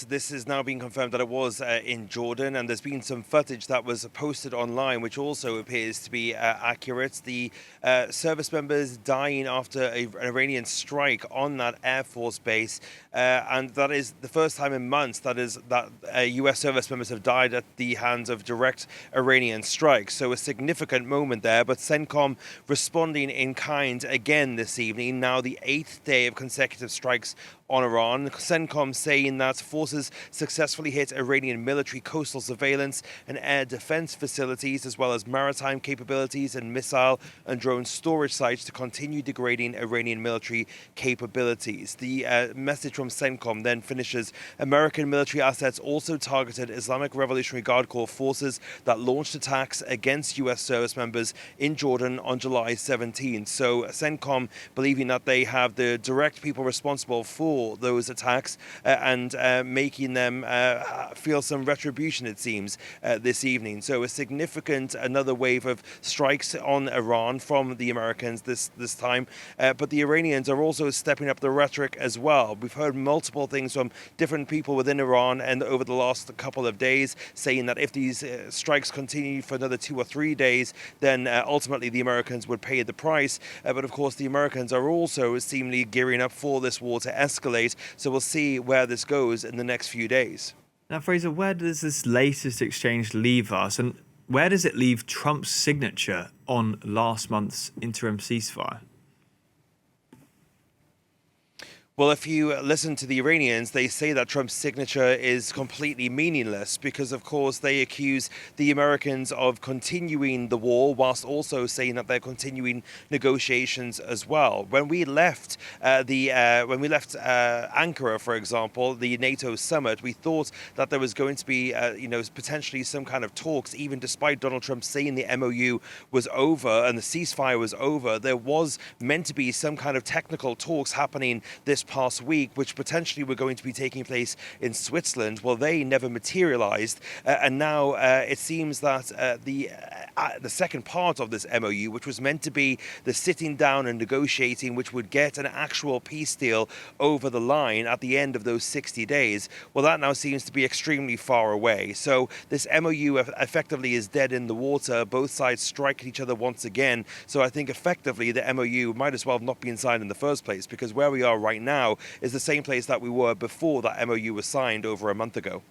that this is now being confirmed that it was in Jordan, and there's been some footage that was posted online which also appears to be accurate. The service members dying after an Iranian strike on that Air Force base, and that is the first time in months that US service members have died at the hands of direct Iranian strikes. So a significant moment there, but CENTCOM responding in kind again this evening, now the 8th day of consecutive strikes on Iran. CENTCOM saying that forces successfully hit Iranian military coastal surveillance and air defense facilities, as well as maritime capabilities and missile and drone storage sites to continue degrading Iranian military capabilities. The message from CENTCOM then finishes: American military assets also targeted Islamic Revolutionary Guard Corps forces that launched attacks against US service members in Jordan on July 17. So CENTCOM believing that they have the direct people responsible for those attacks and making them feel some retribution, it seems, this evening. So a significant another wave of strikes on Iran from the Americans this time, but the Iranians are also stepping up the rhetoric as well. We've heard multiple things from different people within Iran and over the last couple of days saying that if these strikes continue for another 2 or 3 days, then ultimately the Americans would pay the price. But of course the Americans are also seemingly gearing up for this war to escalate. So we'll see where this goes in the next few days. Now, Fraser, where does this latest exchange leave us, and where does it leave Trump's signature on last month's interim ceasefire? Well, if you listen to the Iranians, they say that Trump's signature is completely meaningless because, of course, they accuse the Americans of continuing the war whilst also saying that they're continuing negotiations as well. When we left Ankara, for example, the NATO summit, we thought that there was going to be, potentially some kind of talks, even despite Donald Trump saying the MOU was over and the ceasefire was over. There was meant to be some kind of technical talks happening this past week, which potentially were going to be taking place in Switzerland. Well, they never materialized, and now it seems that the second part of this MOU, which was meant to be the sitting down and negotiating, which would get an actual peace deal over the line at the end of those 60 days, well, that now seems to be extremely far away. So this MOU effectively is dead in the water. Both sides striking each other once again. So I think effectively the MOU might as well have not been signed in the first place, because where we are right now is the same place that we were before that MOU was signed over a month ago.